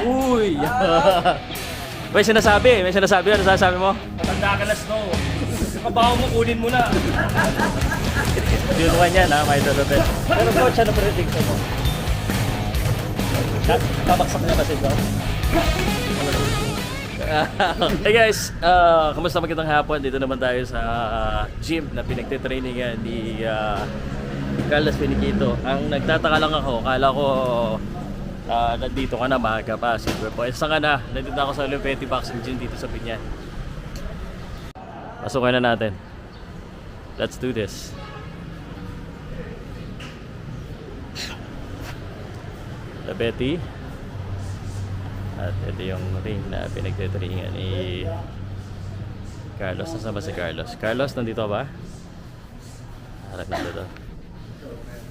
Uy! May sinasabi. Ano sasabi mo? Matanda ka na, Snow. Yung kabaho mo, kunin mo na. Yun one yan ha, may dodotel. Pero coach, ano prediction mo? Babaksak niya ba si Ikaw? Hey guys, kamusta magandang hapon? Dito naman tayo sa gym na pinagtitrainingan ni Carlos Finiquito. Ang nagtataka lang ako, kala ko nandito ka na, maaga pa, silver po. Saan ka na? Nandito ako sa Olympic Boxing Gym dito sa Binyan. Pasukan na natin. Let's do this. The Betty. At ito yung ring na pinagtitrainingan ni Carlos. Nasaan ba si Carlos? Carlos, nandito ba? Harap nandito.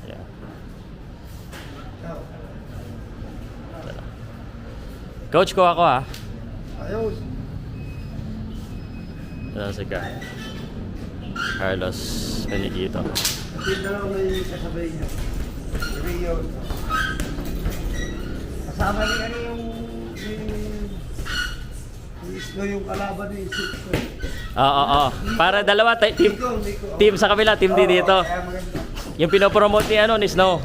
Yeah. Coach ko ako ha. Ayos. Nasaan si Carlos Finiquito. Hindi na ako may kasabay niya. Rio. Kasama ni ano yung yung kalaban ni Sitko. Oo. Para dalawa team sa kabila, team din dito. Yung pinopromote ni ano ni Snow.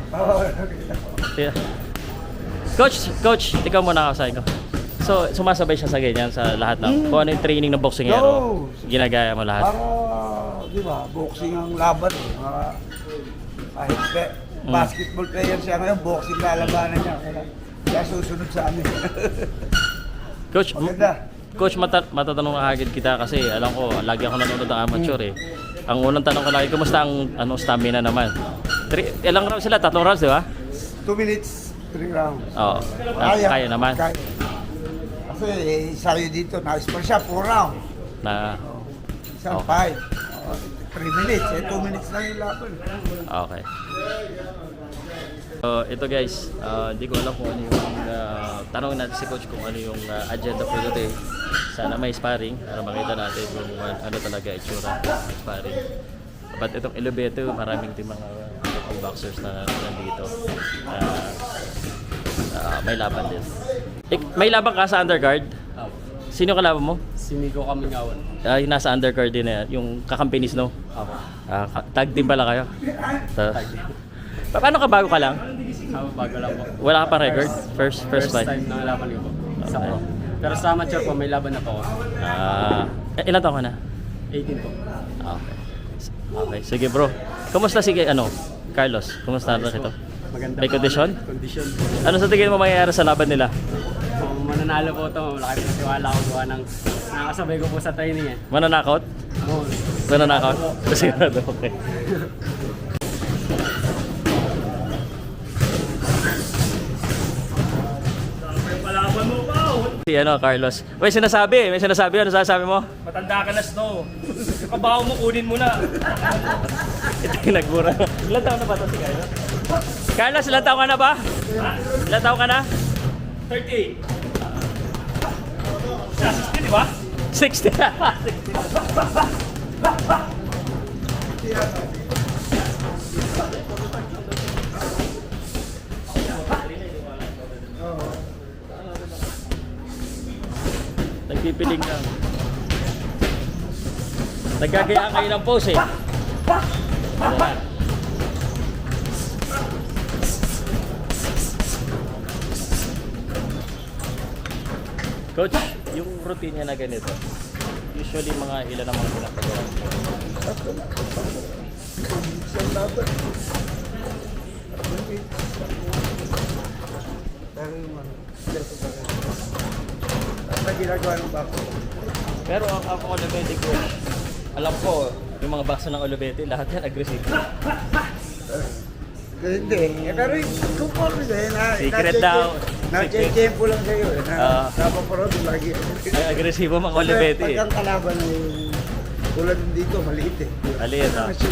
Coach, ikaw muna ako sa ko. So, sumasabay siya sa ganyan sa lahat ng kung ano yung training ng boksingero. Ginagaya mo lahat. Para, di ba, boxing ang laban. Kahit basketball player siya ngayon, boxing lalabanan niya. Kaya susunod sa amin. Coach, Maganda. Coach, matatanong agad kita kasi alam ko, lagi ako nanonood ng amateur eh. Ang unang tanong ko lagi, kumusta ang stamina naman? Ilang rounds sila? 3 rounds, di ba? 2 minutes, 3 rounds. Oo. Kaya naman. Kaya. Kasi sa'yo dito, na-score siya 4 rounds. Isang 5. 3 minutes, 2 minutes lang yung laban. Okay. So, ito guys, hindi ko alam kung ano yung tanong natin si coach kung ano yung agenda for today. Sana may sparring para makita natin kung ano talaga itsura ng sparring. But itong Ilobeto, maraming din mga boxers na nandito. May laban din. May laban ka sa undercard? Sino kalaban mo? Si Miko Kamingawan. Yung nasa undercard din na yung kakampi ni Snow? Ako. Tag team pala kayo? Paano ka bago ka lang? Bago lang po. Wala ka pa record? First fight? time na laban ko po. Sa Okay. pro. Pero sa amateur po, may laban na po ako. Ilan taon ka na? 18 po. Okay, sige bro. Kumusta si Carlos? Kumusta na ito? Maganda May po. kondisyon? Kondisyon. Ano sa tingin mo mangyayari sa laban nila? Kung mananalo po ito, malaki po tiwala ko gawa ng nakakasabay ko po sa training eh. Mananakot? Oo. Mananakot? Sigurado, okay. Palaban mo pa! Si Carlos. May sinasabi. Ano sasabi mo? Matanda ka na, Snow. Yung kabaho mo, kunin mo na. Ito yung nagbura. Ilan taon na ba ito si Carlos? Carlos, ilan taon ka na ba? Ilan taon ka na? 38. Sa 60, di ba? 60. Nagpipiling lang. Nagkagayaan kayo ng pose eh. Ano na? Coach, yung routine niya na ganito, usually mga ilan ang mga pinapagawa? Isang laban. Pero yung na ginagawa ng bako. Pero ang Olivete ko, alam ko, yung mga baksa ng Olivete, lahat yan aggressive. Hindi. Pero kung paano din, Secret daw. na-check-tempo lang sa'yo. Napaparod lagi. Ay, agresibo mga Olivete eh. Pag ang kalaban ay tulad dito, maliit eh. Maliit ha. Kasi,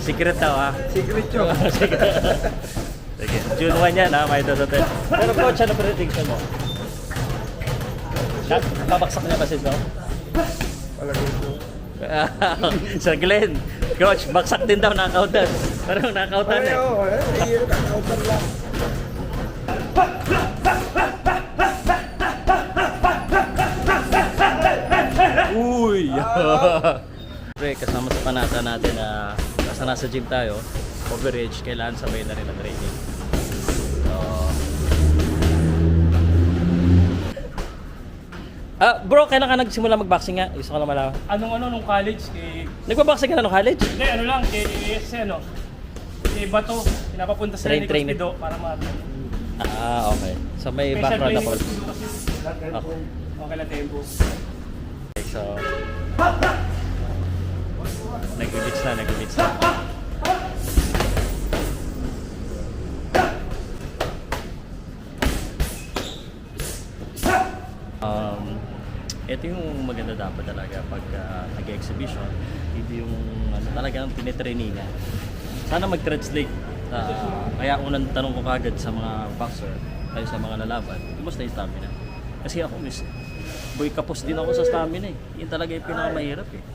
Secret daw ha. secret yun. Sige. June 1 yan ha, may dodotel. Pero coach, ano prediction mo? Babaksak niya ba si Snow? Palagay ko. Sir Glenn, coach, baksak din daw, knockout daw. Parang nakakautan eh. Oo, nakautan lang. Uy! Pre, kasama sa panata natin na nasa gym tayo, overage, kailangan sabay na rin ang training. So, bro, kailan ka nagsimula mag-boxing nga? Gusto ko lang malaman. Nung college, Nagpa-boxing ka na nung college? hindi, kay Bato, pinapapunta sa Train, Nicolas train. Pido para Okay. So may special background training ako. ako. Okay lang, tempo. Okay, so nag-glitch na. Ito yung maganda dapat talaga pag nag-exhibition. Ito yung talagang tinitrainingan. Sana mag-translate. Kaya unang tanong ko kagad sa mga boxer, tayo sa mga lalaban, kumusta yung stamina? Kasi ako, boy kapos din ako sa stamina eh. Yun talaga yung pinakamahirap eh.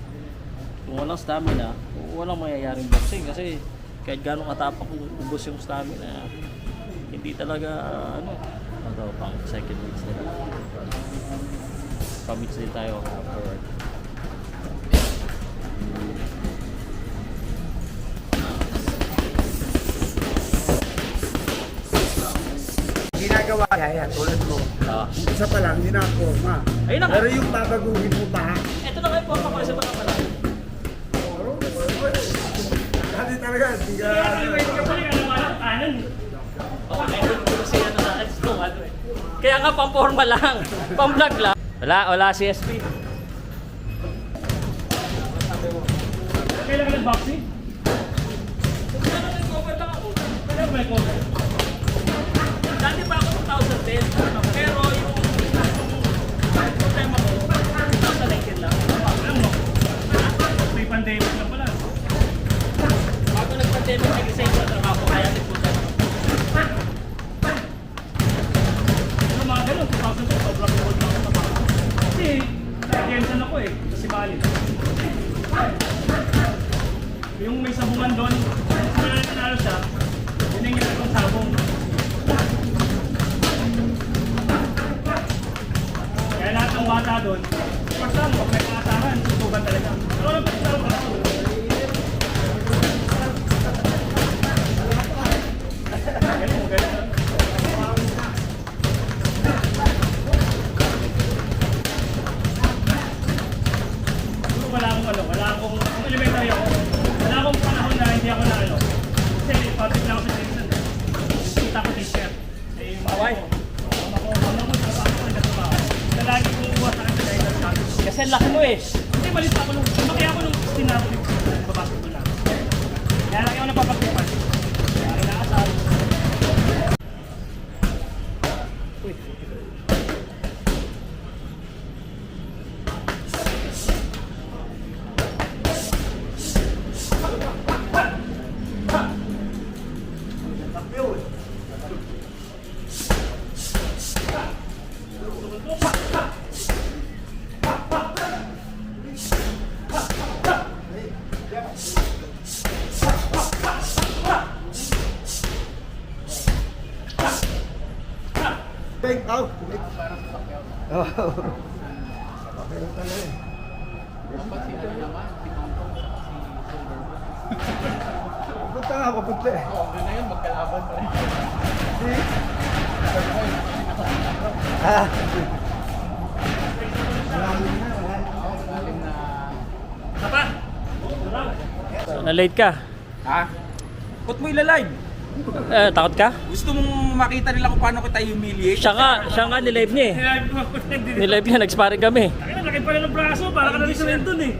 Kung walang stamina, walang mangyayaring boxing. Kasi kahit gano'ng katapak kung ubos yung stamina, hindi talaga pang second weeks nila. Pamits din tayo afterward. Ginagawa kaya tulad ko. Isa pa lang, hindi na ako, ma. Ayun na nga. Pero yung babaguhin mo pa, Ito na kayo po ako sa mga pala. dati talaga, hindi ka... Kaya nga pang-forma lang, pang-vlog lang. Wala CSP. Kailan ka nag-boxing? Kailan ba nag-cover? Dati pa ako 2010, pero yung problema ko, 2019 lang. Alam mo, may pandemic lang pala. Bago nag-pandemic, nag-resign sa trabaho, kaya nagpunta. Pero mga ganun, 2010, sobrang gold lang ako. Kasi, nag-Jensen ako eh, sa Bali. Yung may sabungan doon, kung nanalo siya, yun yung ginagawang sabong. Kaya lahat ng bata doon, first time, pag may pangasahan, tutugan talaga. Pero alam ko sa bata doon. Galing mo, galing. Wala akong kung elementary ako, wala akong panahon na hindi ako na kasi public lang ako sa Jason. Kita ko t-shirt. Eh, maway. Ako nagkatrabaho. Na lagi kong uwa sa akin dahil nagsabi. Kasi ang laki mo eh. Hindi, malis ako nung, lumaki ako nung 16 na ako babasketball lang. Kaya lagi ako napapagpupan. Kaya inaasahan. Uy. Take out. Oh. Okay lang talaga eh. Papunta nga, papunta eh. Doon na yun, magkalaban pa rin. Ah. Sapa? So, na-late ka. Ha? Ba't mo ilalive? Takot ka? Gusto mong makita nila kung paano kita humiliate? Siya nga nilive niya eh. Nilive ko ako. Nilive niya, nag-sparring kami. Laki pala ng braso, para ka na rin sa Lenton eh.